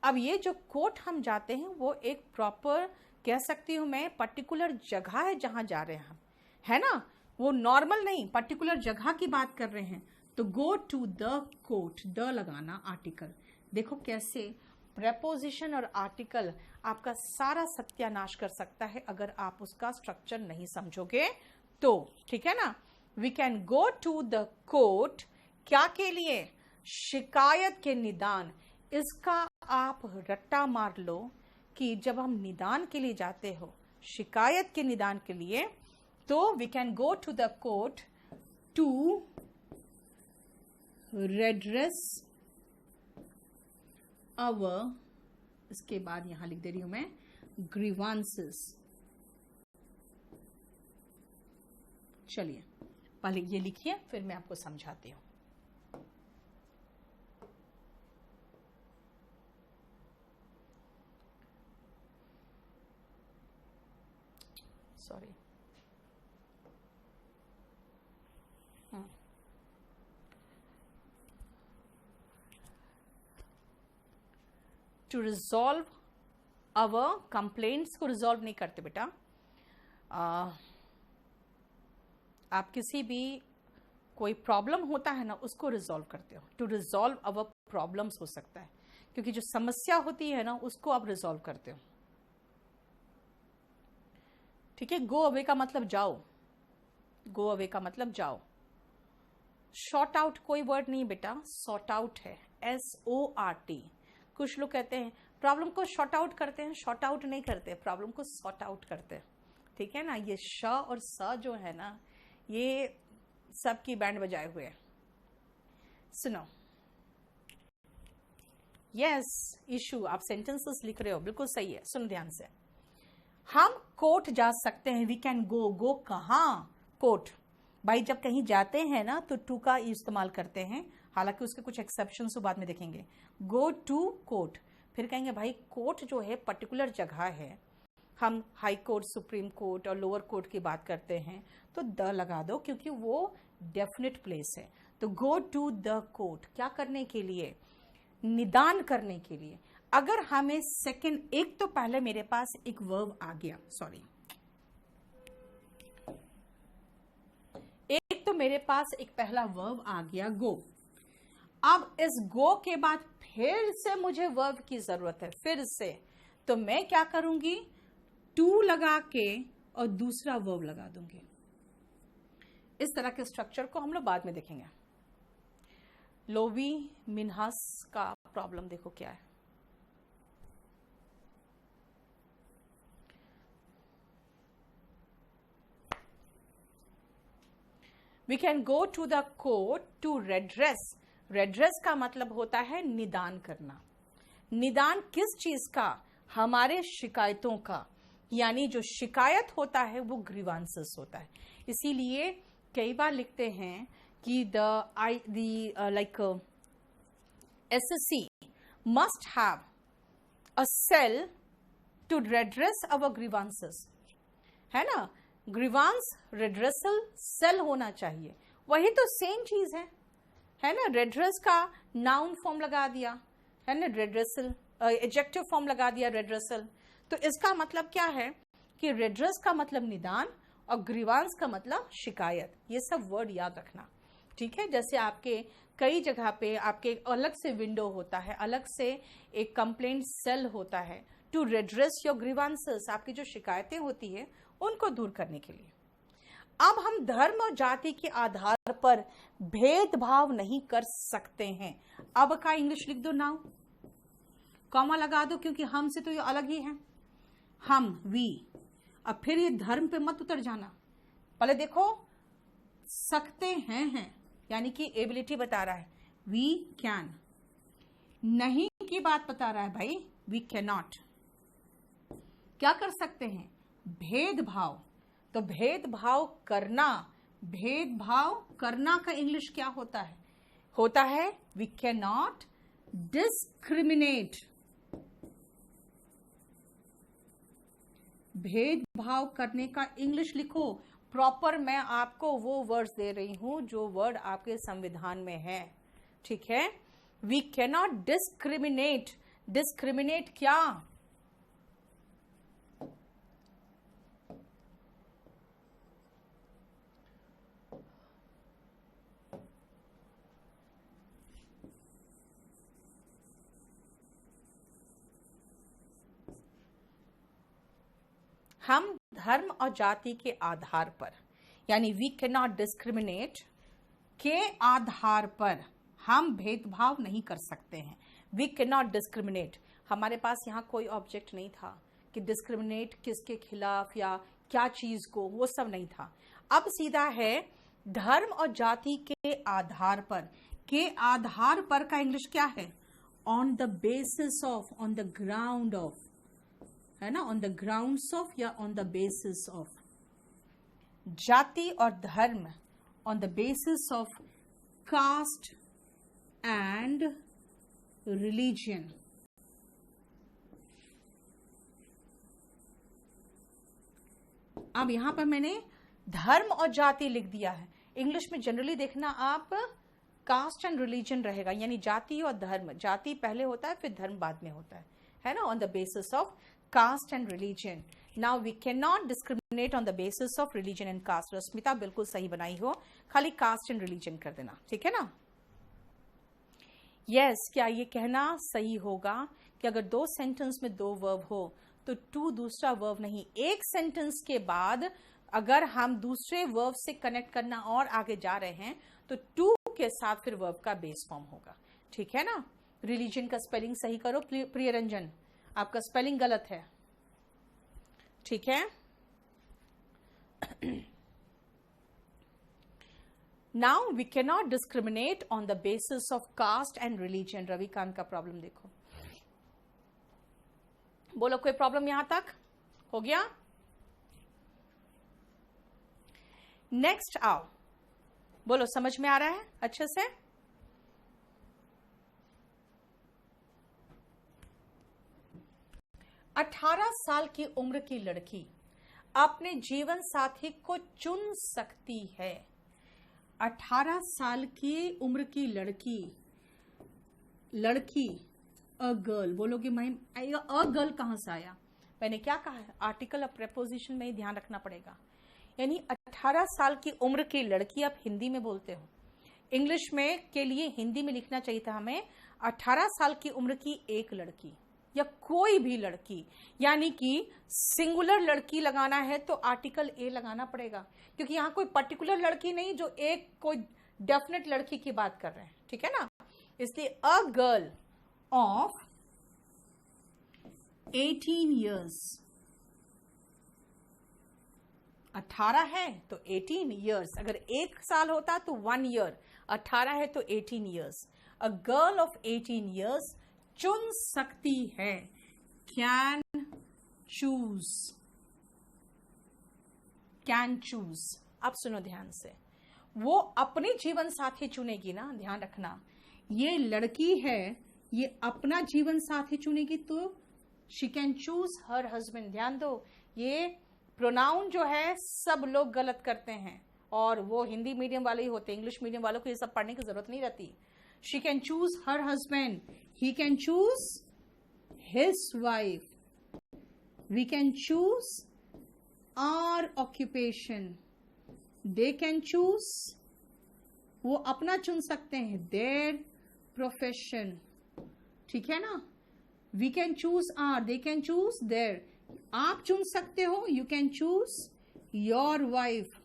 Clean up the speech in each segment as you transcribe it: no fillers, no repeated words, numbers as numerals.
अब ये जो कोर्ट हम जाते हैं वो एक प्रॉपर, कह सकती हूँ मैं, पर्टिकुलर जगह है जहां जा रहे हैं हम, है ना, वो नॉर्मल नहीं, पर्टिकुलर जगह की बात कर रहे हैं। तो go to the court, the लगाना आर्टिकल। देखो कैसे प्रेपोजिशन और आर्टिकल आपका सारा सत्यानाश कर सकता है अगर आप उसका स्ट्रक्चर नहीं समझोगे तो, ठीक है ना। We can go to the court, क्या के लिए? शिकायत के निदान। इसका आप रट्टा मार लो कि जब हम निदान के लिए जाते हो, शिकायत के निदान के लिए, तो we can go to the court to redress our, इसके बाद यहां लिख दे रही हूं मैं, ग्रीवांसेस। चलिए पहले ये लिखिए, फिर मैं आपको समझाती हूं। Sorry, to resolve our complaints को रिजॉल्व नहीं करते बेटा, आप किसी भी कोई प्रॉब्लम होता है ना उसको रिजॉल्व करते हो। टू रिजॉल्व अवर प्रॉब्लम्स हो सकता है, क्योंकि जो समस्या होती है ना उसको आप रिजॉल्व करते हो, ठीक है। गो अवे का मतलब जाओ, गो अवे का मतलब जाओ। शॉर्ट आउट कोई वर्ड नहीं बेटा, सॉर्ट आउट है, SORT। कुछ लोग कहते हैं प्रॉब्लम को शॉर्ट आउट करते हैं, शॉर्ट आउट नहीं करते, प्रॉब्लम को सॉर्ट आउट करते हैं, ठीक है ना। ये श और स जो है ना, ये सब की बैंड बजाए हुए हैं। सुनो, यस इशू, आप सेंटेंसेस लिख रहे हो, बिल्कुल सही है, सुन ध्यान से। हम कोर्ट जा सकते हैं, वी कैन गो, गो कहाँ? कोर्ट। भाई जब कहीं जाते हैं ना तो टू का इस्तेमाल करते हैं, हालांकि उसके कुछ एक्सेप्शंस बाद में देखेंगे। गो टू कोर्ट, फिर कहेंगे भाई कोर्ट जो है पर्टिकुलर जगह है, हम हाई कोर्ट, सुप्रीम कोर्ट और लोअर कोर्ट की बात करते हैं तो द लगा दो, क्योंकि वो डेफिनेट प्लेस है। तो गो टू द कोर्ट, क्या करने के लिए? निदान करने के लिए। अगर हमें सेकंड, एक तो पहले मेरे पास एक वर्ब आ गया, सॉरी, एक तो मेरे पास एक पहला वर्ब आ गया गो। अब इस गो के बाद फिर से मुझे वर्ब की जरूरत है, फिर से, तो मैं क्या करूंगी? टू लगा के और दूसरा वर्ब लगा दूंगी। इस तरह के स्ट्रक्चर को हम लोग बाद में देखेंगे। लोवी मिनहास का प्रॉब्लम देखो क्या है। We can go to the court to redress. redress का मतलब होता है निदान करना। निदान किस चीज का? हमारे शिकायतों का, यानी जो शिकायत होता है वो ग्रीवांसेस होता है। इसीलिए कई बार लिखते हैं कि SSC must have a cell to redress our grievances, है ना। ग्रीवांस रेड्रेसल सेल होना चाहिए, वही तो सेम चीज है ना। रेड्रेस का नाउन फॉर्म लगा दिया, है ना, रेड्रेसल, एडजेक्टिव फॉर्म लगा दिया रेड्रेसल। तो इसका मतलब क्या है कि रेड्रेस का मतलब निदान और ग्रीवांस का मतलब शिकायत। ये सब वर्ड याद रखना, ठीक है। जैसे आपके कई जगह पे आपके अलग से विंडो होता है, अलग से एक कंप्लेंट सेल होता है टू रेड्रेस योर ग्रीवांसेस, आपकी जो शिकायतें होती है उनको दूर करने के लिए। अब हम धर्म और जाति के आधार पर भेदभाव नहीं कर सकते हैं। अब का इंग्लिश लिख दो नाउ, कॉमा लगा दो, क्योंकि हमसे तो ये अलग ही है, हम, वी। अब फिर ये धर्म पे मत उतर जाना, पहले देखो सकते हैं यानी कि एबिलिटी बता रहा है, वी कैन। नहीं की बात बता रहा है भाई, वी कैन नॉट। क्या कर सकते हैं? भेदभाव। तो भेदभाव करना, भेदभाव करना का इंग्लिश क्या होता है? होता है वी कैन नॉट डिस्क्रिमिनेट। भेदभाव करने का इंग्लिश लिखो प्रॉपर। मैं आपको वो वर्ड्स दे रही हूं जो वर्ड आपके संविधान में है, ठीक है। We can not discriminate discriminate क्या? हम धर्म और जाति के आधार पर, यानी वी कैन नॉट डिस्क्रिमिनेट के आधार पर हम भेदभाव नहीं कर सकते हैं। वी कैन नॉट डिस्क्रिमिनेट, हमारे पास यहाँ कोई ऑब्जेक्ट नहीं था कि डिस्क्रिमिनेट किसके खिलाफ या क्या चीज को, वो सब नहीं था। अब सीधा है धर्म और जाति के आधार पर। के आधार पर का इंग्लिश क्या है? On the basis of, on the ground of, है ना, ऑन द ग्राउंड्स ऑफ या ऑन द बेसिस ऑफ। जाति और धर्म on the basis of caste and religion. अब यहां पर मैंने धर्म और जाति लिख दिया है। इंग्लिश में जनरली देखना आप कास्ट एंड रिलीजन रहेगा, यानी जाति और धर्म। जाति पहले होता है, फिर धर्म बाद में होता है ना, on the basis of caste and religion. Now we cannot discriminate on the basis of religion and caste. Rashmita बिल्कुल सही बनाई हो, खाली caste and religion कर देना, ठीक है ना? Yes, क्या ये कहना सही होगा कि अगर दो सेंटेंस में दो वर्ब हो तो टू दूसरा वर्ब नहीं, एक सेंटेंस के बाद अगर हम दूसरे वर्ब से कनेक्ट करना और आगे जा रहे हैं तो टू के साथ फिर वर्ब का बेस फॉर्म होगा, ठीक है ना? रिलीजन का स्पेलिंग सही करो प्रिय रंजन, आपका स्पेलिंग गलत है, ठीक है? Now we can not discriminate on the basis of caste and religion. Ravikant का प्रॉब्लम देखो, बोलो कोई प्रॉब्लम यहां तक हो गया? नेक्स्ट आओ, बोलो समझ में आ रहा है अच्छे से? 18 साल की उम्र की लड़की अपने जीवन साथी को चुन सकती है। 18 साल की उम्र की लड़की अ गर्ल, बोलोगे मैम अ गर्ल कहां से आया? मैंने क्या कहा है? आर्टिकल ऑफ प्रेपोजिशन में ही ध्यान रखना पड़ेगा। यानी 18 साल की उम्र की लड़की, आप हिंदी में बोलते हो, इंग्लिश में के लिए हिंदी में लिखना चाहिए था हमें 18 साल की उम्र की एक लड़की या कोई भी लड़की, यानी कि सिंगुलर लड़की लगाना है तो आर्टिकल ए लगाना पड़ेगा, क्योंकि यहां कोई पर्टिकुलर लड़की नहीं जो एक कोई डेफिनेट लड़की की बात कर रहे हैं, ठीक है ना? इसलिए अ गर्ल ऑफ 18 ईयर्स, 18 है तो 18 ईयर्स, अगर एक साल होता तो 1 ईयर, 18 है तो 18 years. A girl of 18 years चुन सकती है, कैन चूज, कैन चूज। अब सुनो ध्यान से, वो अपने जीवन साथी चुनेगी ना, ध्यान रखना, ये लड़की है, ये अपना जीवन साथी चुनेगी तो she can choose her husband. ध्यान दो, ये प्रोनाउन जो है सब लोग गलत करते हैं और वो हिंदी मीडियम वाले ही होते हैं, इंग्लिश मीडियम वालों को ये सब पढ़ने की जरूरत नहीं रहती। She can choose her husband. He can choose his wife. We can choose our occupation. They can choose, वो अपना चुन सकते हैं, their profession. ठीक है ना? We can choose our, they can choose their. आप चुन सकते हो, you can choose your wife.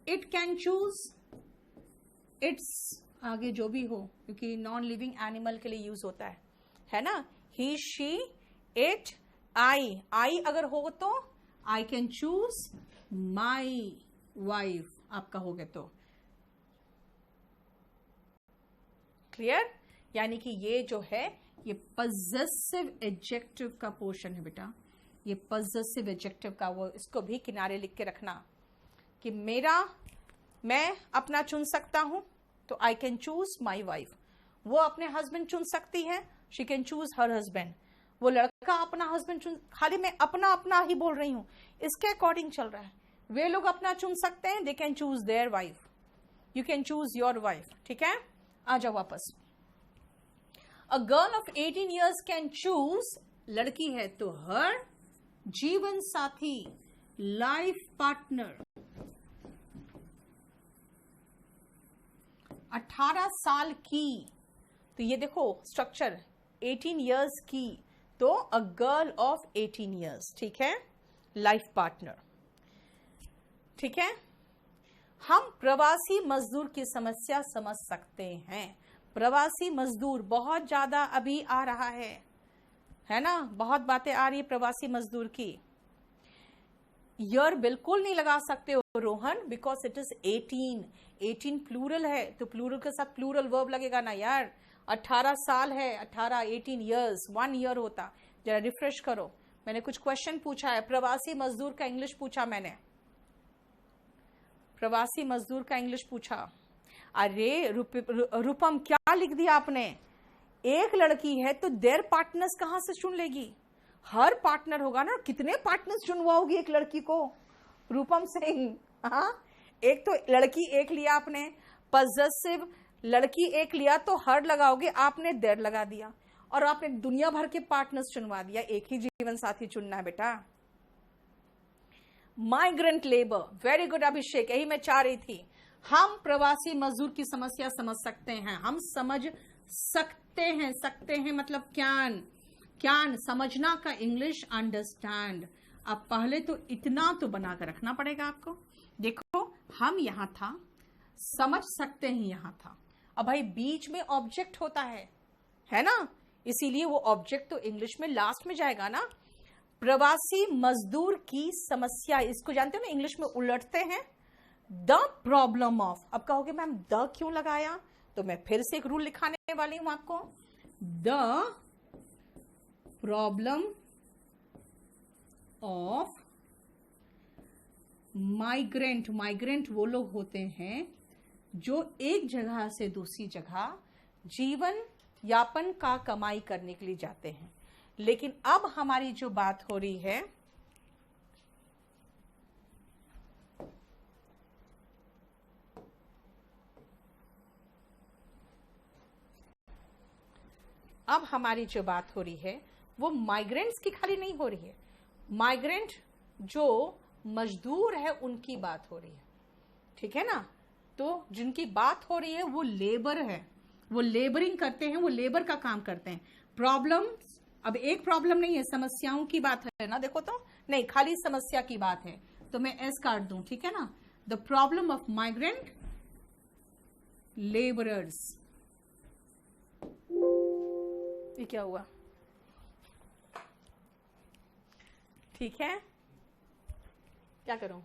It can choose it's, आगे जो भी हो, क्योंकि नॉन लिविंग एनिमल के लिए यूज होता है ना? ही, शी, इट, आई अगर हो तो I can choose my wife, आप कहोगे तो। क्लियर? यानी कि ये जो है ये पजेसिव एडजेक्टिव का पोर्शन है बेटा, ये पजेसिव एडजेक्टिव का, वो इसको भी किनारे लिख के रखना कि मैं अपना चुन सकता हूं तो I can choose my wife. वो अपने हस्बैंड चुन सकती है, she can choose her husband. वो लड़का अपना हस्बैंड चुन, खाली मैं अपना ही बोल रही हूं, इसके अकॉर्डिंग चल रहा है। वे लोग अपना चुन सकते हैं, they can choose their wife, you can choose your wife. ठीक है, आ जाओ वापस। A girl of 18 years can choose, लड़की है तो हर जीवन साथी, लाइफ पार्टनर। 18 साल की, तो ये देखो स्ट्रक्चर, 18 years की, तो अ गर्ल ऑफ 18 years, ठीक है, लाइफ पार्टनर। ठीक है, हम प्रवासी मजदूर की समस्या समझ सकते हैं। प्रवासी मजदूर बहुत ज्यादा अभी आ रहा है ना, बहुत बातें आ रही है प्रवासी मजदूर की। ईयर बिल्कुल नहीं लगा सकते हो Rohan, because it is 18 plural है, तो प्लूरल के साथ प्लूरल वर्ब लगेगा ना यार। 18 साल है, 18 years, 1 year होता। जरा रिफ्रेश करो, मैंने कुछ क्वेश्चन पूछा है, प्रवासी मजदूर का इंग्लिश पूछा मैंने, प्रवासी मजदूर का इंग्लिश पूछा। अरे रूपम क्या लिख दिया आपने, एक लड़की है तो देयर पार्टनर्स कहां से चुन लेगी, हर पार्टनर होगा ना, कितने पार्टनर्स चुनवाओगी एक लड़की को, रूपम सिंह। हाँ, एक तो लड़की एक लिया आपने, पॉजेसिव लड़की एक लिया तो हर लगाओगे, आपने देयर लगा दिया, और आपने दुनिया भर के पार्टनर्स चुनवा दिया। एक ही जीवन साथी चुनना है बेटा। माइग्रेंट लेबर, वेरी गुड अभिषेक, यही मैं चाह रही थी। हम प्रवासी मजदूर की समस्या समझ सकते हैं, हम समझ सकते हैं मतलब कैन समझना का इंग्लिश अंडरस्टैंड। अब पहले तो इतना तो बनाकर रखना पड़ेगा आपको। देखो हम यहां था, समझ सकते हैं यहां था, अब भाई बीच में ऑब्जेक्ट होता है ना, इसीलिए वो ऑब्जेक्ट तो इंग्लिश में लास्ट में जाएगा ना। प्रवासी मजदूर की समस्या, इसको जानते हो ना इंग्लिश में उलटते हैं, द प्रॉब्लम ऑफ। अब कहोगे मैम द क्यों लगाया, तो मैं फिर से एक रूल लिखाने वाली हूं आपको। द प्रॉब्लम ऑफ माइग्रेंट वो लोग होते हैं जो एक जगह से दूसरी जगह जीवन यापन का कमाई करने के लिए जाते हैं। लेकिन अब हमारी जो बात हो रही है, वो माइग्रेंट्स की खाली नहीं हो रही है, माइग्रेंट जो मजदूर है उनकी बात हो रही है, ठीक है ना। तो जिनकी बात हो रही है वो लेबर है, वो लेबरिंग करते हैं, वो लेबर का काम करते हैं। प्रॉब्लम, अब एक प्रॉब्लम नहीं है, समस्याओं की बात है ना, देखो तो नहीं, खाली समस्या की बात है, तो मैं एस काट दूं, ठीक है ना। The problem of migrant labourers, ये क्या हुआ, ठीक है, क्या करूं,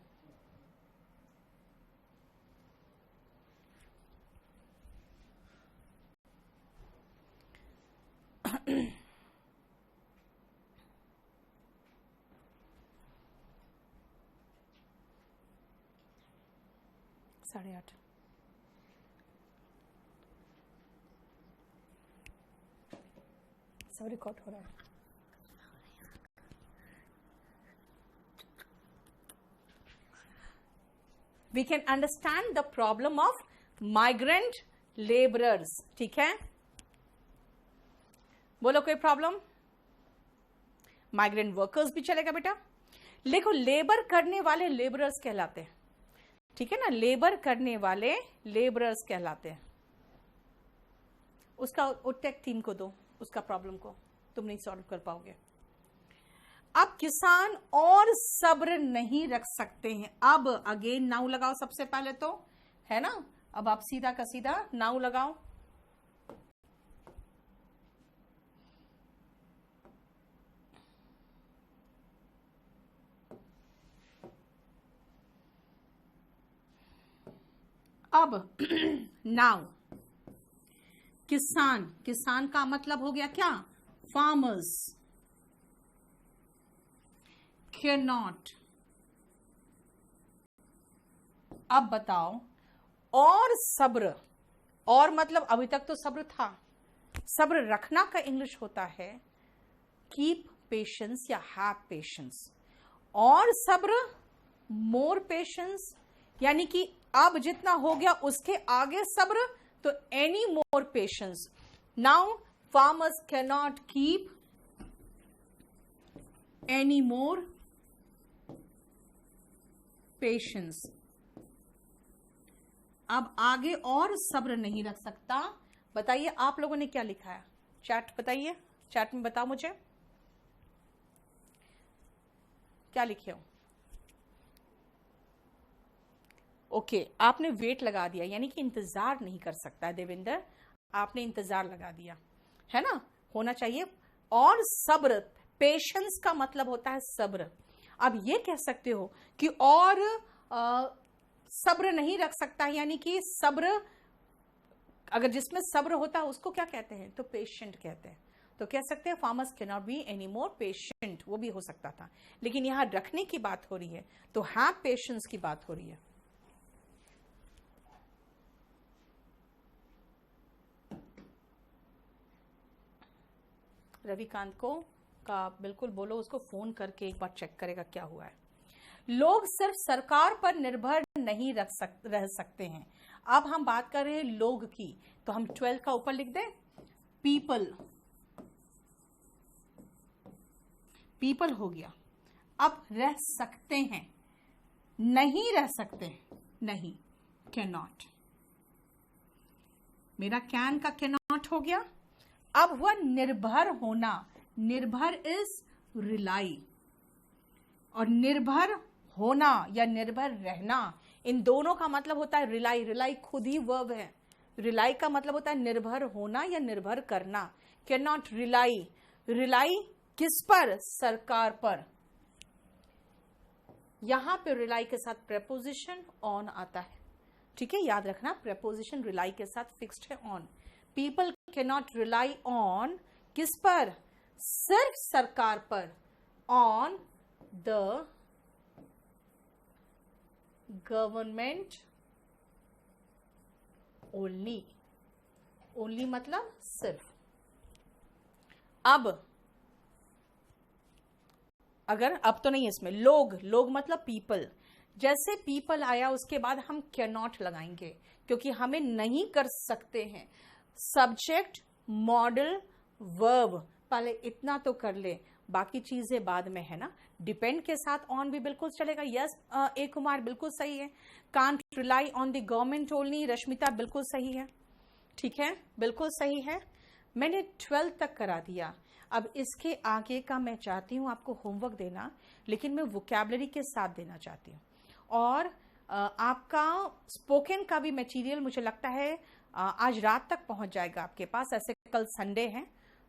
साढ़े 8, सब रिकॉर्ड हो रहा है। We can understand the problem of migrant laborers, ठीक है। बोलो कोई प्रॉब्लम, माइग्रेंट वर्कर्स भी चलेगा बेटा। देखो लेबर करने वाले लेबरर्स कहलाते हैं, ठीक है ना, लेबर करने वाले लेबरर्स कहलाते हैं। उसका टेक टीम को दो, उसका प्रॉब्लम को तुम नहीं सॉल्व कर पाओगे। अब किसान और सब्र नहीं रख सकते हैं। अब अगेन नाउ लगाओ सबसे पहले तो, है ना। अब आप सीधा का सीधा नाउ लगाओ। अब नाउ किसान का मतलब हो गया क्या, फार्मर्स। कैन नॉट, अब बताओ, और सब्र, और मतलब अभी तक तो सब्र था, सब्र रखना का इंग्लिश होता है कीप पेशेंस या हैव पेशेंस, और सब्र मोर पेशेंस, यानी कि अब जितना हो गया उसके आगे सब्र, तो any more patience. Now farmers cannot keep any more patience. अब आगे और सब्र नहीं रख सकता. बताइए आप लोगों ने क्या लिखा है, चैट बताइए, चैट में बताओ मुझे क्या लिखे हो. ओके, आपने वेट लगा दिया, यानी कि इंतजार नहीं कर सकता. देवेंद्र, आपने इंतजार लगा दिया है ना, होना चाहिए. और सब्र, पेशेंस का मतलब होता है सब्र. अब ये कह सकते हो कि और सब्र नहीं रख सकता, यानी कि सब्र, अगर जिसमें सब्र होता है उसको क्या कहते हैं, तो पेशेंट कहते हैं. तो कह सकते हैं farmers can not be any more patient, वो भी हो सकता था, लेकिन यहां रखने की बात हो रही है तो हैव पेशेंस की बात हो रही है. रविकांत को का बिल्कुल बोलो, उसको फोन करके एक बार चेक करेगा क्या हुआ है. लोग सिर्फ सरकार पर निर्भर नहीं रह सकते हैं. अब हम बात कर रहे हैं लोग की, तो हम 12 का ऊपर लिख दें पीपल. पीपल हो गया. अब रह सकते हैं, नहीं रह सकते, नहीं, कैन नॉट. मेरा कैन का कैन नॉट हो गया. अब हुआ निर्भर होना. निर्भर इज रिलाई, और निर्भर होना या निर्भर रहना, इन दोनों का मतलब होता है रिलाई. रिलाई खुद ही वर्ब है. रिलाई का मतलब होता है निर्भर होना या निर्भर करना. Can not rely. रिलाई किस पर, सरकार पर. यहां पे रिलाई के साथ प्रेपोजिशन ऑन आता है, ठीक है, याद रखना. प्रेपोजिशन रिलाई के साथ फिक्स्ड है on. People can not rely on, किस पर, सिर्फ सरकार पर. On the government only. Only मतलब सिर्फ. अब अगर अब तो नहीं है इसमें, लोग, लोग मतलब पीपल. जैसे पीपल आया उसके बाद हम कैन नॉट लगाएंगे, क्योंकि हमें नहीं कर सकते हैं. सब्जेक्ट, मॉडल, वर्ब, पहले इतना तो कर ले, बाकी चीजें बाद में है ना. डिपेंड के साथ ऑन भी बिल्कुल चलेगा. यस ए कुमार बिल्कुल सही है. Can't rely on the government only, Rashmita बिल्कुल सही है, ठीक है, बिल्कुल सही है. मैंने 12 तक करा दिया. अब इसके आगे का मैं चाहती हूं आपको होमवर्क देना, लेकिन मैं वोकैबुलरी के साथ देना चाहती हूँ. और आपका स्पोकन का भी मटेरियल मुझे लगता है आज रात तक पहुंच जाएगा आपके पास. ऐसे कल संडे है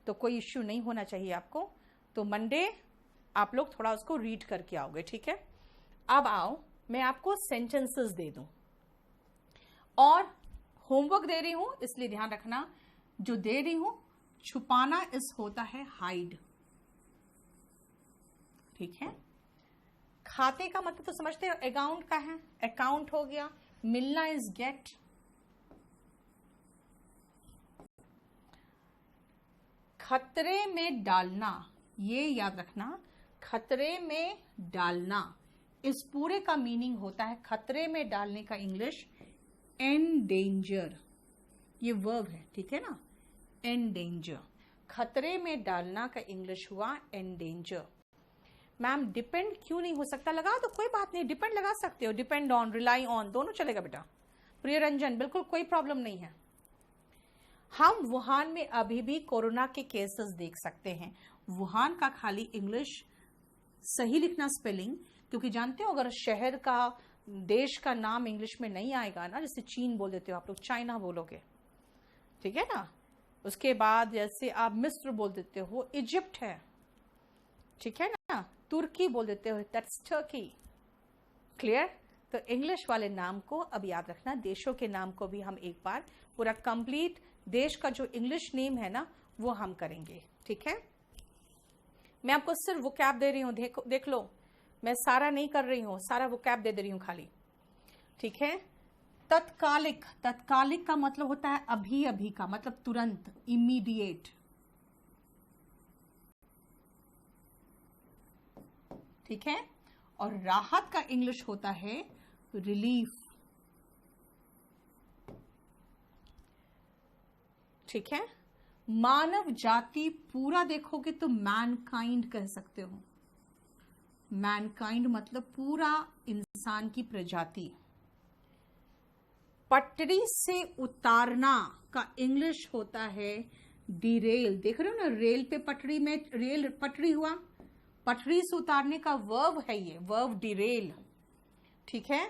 तो कोई इश्यू नहीं होना चाहिए आपको. तो मंडे आप लोग थोड़ा उसको रीड करके आओगे, ठीक है. अब आओ, मैं आपको सेंटेंसेस दे दूं और होमवर्क दे रही हूं, इसलिए ध्यान रखना जो दे रही हूं, छुपाना इस होता है हाइड, ठीक है. खाते का मतलब तो समझते हो, अकाउंट का है, अकाउंट हो गया. मिलना इज गेट. खतरे में डालना, ये याद रखना, खतरे में डालना, इस पूरे का मीनिंग होता है, खतरे में डालने का इंग्लिश एंडेंजर. ये वर्ब है, ठीक है ना, एंडेंजर. खतरे में डालना का इंग्लिश हुआ एंडेंजर. मैम डिपेंड क्यों नहीं हो सकता, लगा तो कोई बात नहीं, डिपेंड लगा सकते हो. डिपेंड ऑन, रिलाई ऑन, दोनों चलेगा बेटा. प्रिय रंजन बिल्कुल कोई प्रॉब्लम नहीं है. हम वुहान में अभी भी कोरोना के केसेस देख सकते हैं. वुहान का खाली इंग्लिश सही लिखना, स्पेलिंग, क्योंकि जानते हो अगर शहर का, देश का नाम इंग्लिश में नहीं आएगा ना, जैसे चीन बोल देते हो आप लोग, चाइना बोलोगे, ठीक है ना. उसके बाद जैसे आप मिस्र बोल देते हो, इजिप्ट है, ठीक है ना. तुर्की बोल देते हो, दैट्स टर्की. क्लियर. तो इंग्लिश वाले नाम को अब याद रखना. देशों के नाम को भी हम एक बार पूरा कंप्लीट, देश का जो इंग्लिश नेम है ना वो हम करेंगे, ठीक है. मैं आपको सिर्फ वोकैब दे रही हूं, देख लो, मैं सारा नहीं कर रही हूं, सारा वोकैब दे रही हूं खाली, ठीक है. तत्कालिक, तत्कालिक का मतलब होता है अभी अभी का, मतलब तुरंत, इमीडिएट, ठीक है. और राहत का इंग्लिश होता है रिलीफ, ठीक है. मानव जाति पूरा देखोगे तो मैनकाइंड कह सकते हो। मैनकाइंड मतलब पूरा इंसान की प्रजाति। पटरी से उतारना का इंग्लिश होता है डिरेल। देख रहे हो ना, रेल पे पटरी में रेल पटरी हुआ, पटरी से उतारने का वर्ब है ये, वर्ब डिरेल। ठीक है।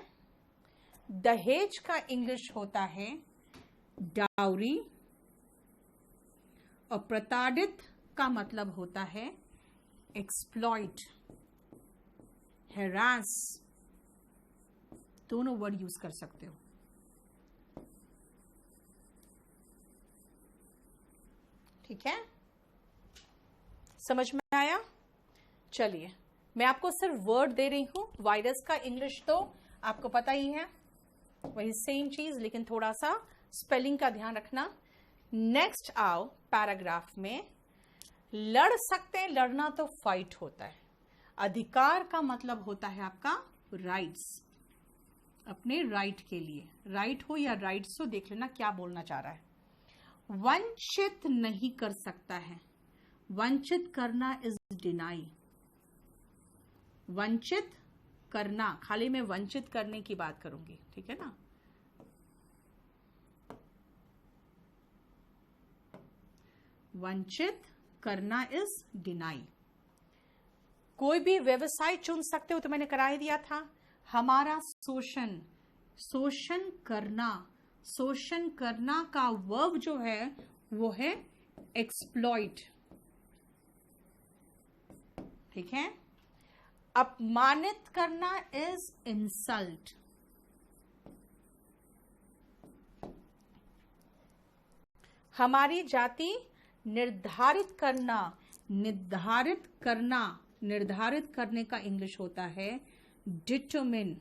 दहेज का इंग्लिश होता है डाउरी, और प्रताड़ित का मतलब होता है एक्सप्लॉइट, हैरास। दोनों वर्ड यूज कर सकते हो। ठीक है, समझ में आया? चलिए, मैं आपको सिर्फ वर्ड दे रही हूं। वायरस का इंग्लिश तो आपको पता ही है, वही सेम चीज, लेकिन थोड़ा सा स्पेलिंग का ध्यान रखना। नेक्स्ट आओ पैराग्राफ में। लड़ सकते हैं, लड़ना तो फाइट होता है। अधिकार का मतलब होता है आपका राइट्स, अपने राइट के लिए। राइट हो या राइट्स हो, देख लेना क्या बोलना चाह रहा है। वंचित नहीं कर सकता है, वंचित करना इज डिनाई। वंचित करना, खाली मैं वंचित करने की बात करूंगी, ठीक है ना। वंचित करना इज डिनाई। कोई भी व्यवसाय चुन सकते हो, तो मैंने करा ही दिया था। हमारा शोषण, शोषण करना, शोषण करना का वर्ब जो है वो है एक्सप्लॉइट। ठीक है। अपमानित करना इज इंसल्ट। हमारी जाति निर्धारित करना, निर्धारित करना, निर्धारित करने का इंग्लिश होता है डिटरमिन।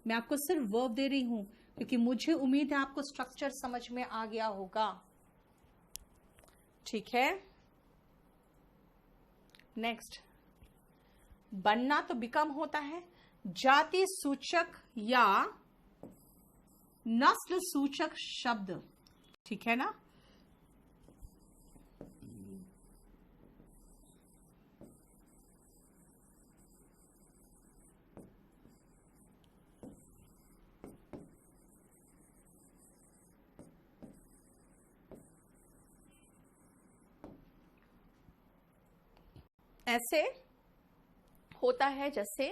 मैं आपको सिर्फ वर्ब दे रही हूं क्योंकि मुझे उम्मीद है आपको स्ट्रक्चर समझ में आ गया होगा। ठीक है। नेक्स्ट, बनना तो बिकम होता है। जाति सूचक या नस्ल सूचक शब्द, ठीक है ना। ऐसे होता है जैसे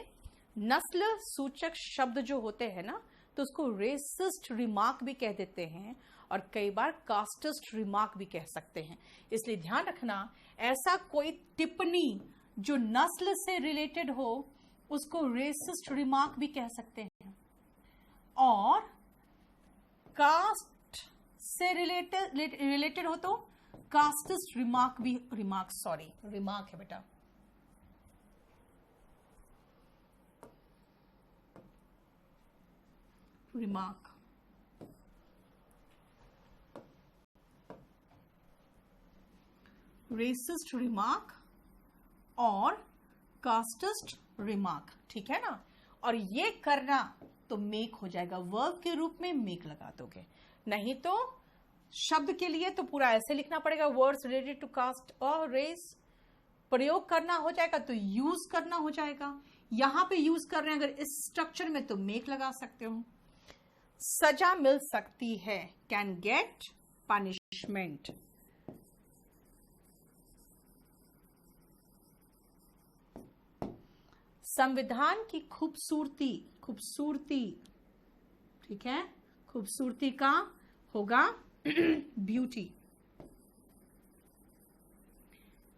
नस्ल सूचक शब्द जो होते हैं ना, तो उसको रेसिस्ट रिमार्क भी कह देते हैं और कई बार कास्टिस्ट रिमार्क भी कह सकते हैं। इसलिए ध्यान रखना, ऐसा कोई टिप्पणी जो नस्ल से रिलेटेड हो उसको रेसिस्ट रिमार्क भी कह सकते हैं, और कास्ट से रिलेटेड हो तो कास्टिस्ट रिमार्क भी, रिमार्क है बेटा। रिमार्क, रेसिस्ट रिमार्क और कास्टिस्ट रिमार्क, ठीक है ना। और ये करना तो मेक हो जाएगा, वर्ब के रूप में मेक लगा दोगे। नहीं तो शब्द के लिए तो पूरा ऐसे लिखना पड़ेगा, वर्ड्स रिलेटेड टू कास्ट और रेस। प्रयोग करना हो जाएगा तो यूज करना हो जाएगा। यहां पे यूज कर रहे हैं अगर इस स्ट्रक्चर में तो मेक लगा सकते हो। सजा मिल सकती है, कैन गेट पनिशमेंट। संविधान की खूबसूरती, खूबसूरती, ठीक है, खूबसूरती का होगा ब्यूटी।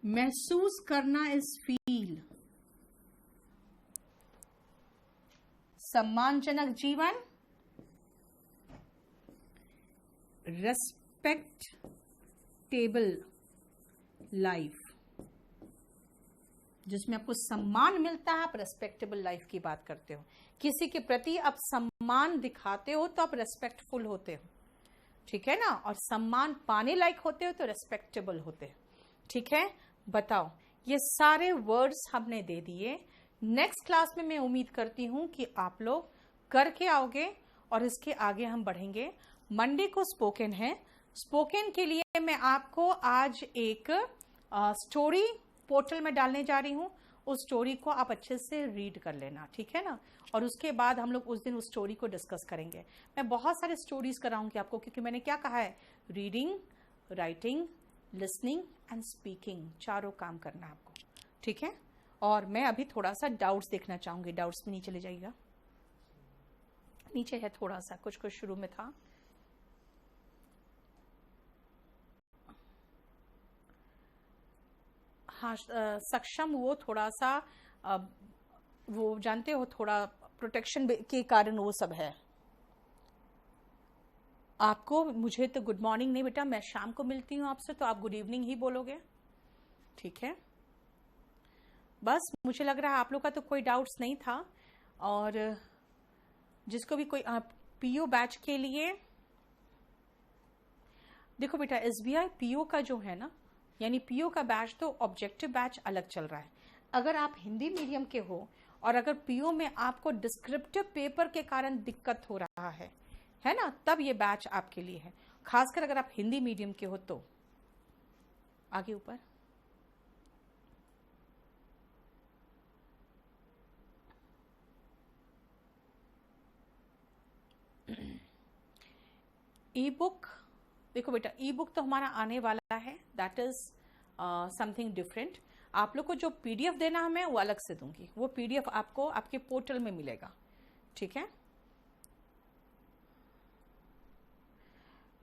महसूस करना इज फील। सम्मानजनक जीवन, रेस्पेक्टेबल लाइफ, जिसमें आपको सम्मान मिलता है, आप रेस्पेक्टेबल लाइफ की बात करते हो। किसी के प्रति आप सम्मान दिखाते हो तो आप रेस्पेक्टफुल होते हो, ठीक है ना। और सम्मान पाने लायक होते हो तो रेस्पेक्टेबल होते हो, ठीक है। बताओ, ये सारे वर्ड्स हमने दे दिए। नेक्स्ट क्लास में मैं उम्मीद करती हूं कि आप लोग करके आओगे और इसके आगे हम बढ़ेंगे। मंडे को स्पोकन है, स्पोकन के लिए मैं आपको आज एक स्टोरी पोर्टल में डालने जा रही हूँ। उस स्टोरी को आप अच्छे से रीड कर लेना, ठीक है ना। और उसके बाद हम लोग उस दिन उस स्टोरी को डिस्कस करेंगे। मैं बहुत सारे स्टोरीज कराऊंगी आपको, क्योंकि मैंने क्या कहा है, reading, writing, listening and speaking, चारों काम करना है आपको, ठीक है। और मैं अभी थोड़ा सा डाउट्स देखना चाहूंगी। डाउट्स में नीचे ले जाइएगा, नीचे है थोड़ा सा, कुछ कुछ शुरू में था। हाँ, सक्षम वो थोड़ा सा वो जानते हो, थोड़ा प्रोटेक्शन के कारण वो सब है। आपको, मुझे तो गुड मॉर्निंग नहीं बेटा, मैं शाम को मिलती हूँ आपसे, तो आप गुड इवनिंग ही बोलोगे, ठीक है। बस मुझे लग रहा है आप लोग का तो कोई डाउट्स नहीं था। और जिसको भी कोई पीओ बैच के लिए, देखो बेटा, एसबीआई पीओ का जो है ना, यानी पीओ का बैच तो ऑब्जेक्टिव बैच अलग चल रहा है। अगर आप हिंदी मीडियम के हो और अगर पीओ में आपको डिस्क्रिप्टिव पेपर के कारण दिक्कत हो रहा है ना, तब ये बैच आपके लिए है। खासकर अगर आप हिंदी मीडियम के हो तो। आगे ऊपर, ई बुक, देखो बेटा, ई बुक तो हमारा आने वाला है, दैट इज समथिंग डिफरेंट। आप लोग को जो पीडीएफ देना है मैं वो अलग से दूंगी, वो पीडीएफ आपको आपके पोर्टल में मिलेगा, ठीक है।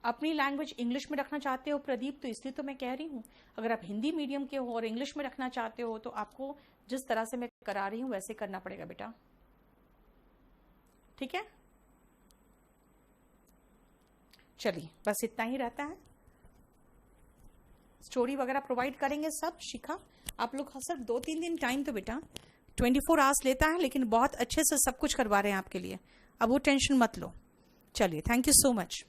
अपनी लैंग्वेज इंग्लिश में रखना चाहते हो प्रदीप, तो इसलिए तो मैं कह रही हूँ, अगर आप हिंदी मीडियम के हो और इंग्लिश में रखना चाहते हो तो आपको जिस तरह से मैं करा रही हूँ वैसे करना पड़ेगा बेटा, ठीक है। चलिए, बस इतना ही रहता है। स्टोरी वगैरह प्रोवाइड करेंगे सब। शिखा, आप लोग सिर्फ 2-3 दिन टाइम तो बेटा 24 आवर्स लेता है, लेकिन बहुत अच्छे से सब कुछ करवा रहे हैं आपके लिए, अब वो टेंशन मत लो। चलिए, थैंक यू सो मच।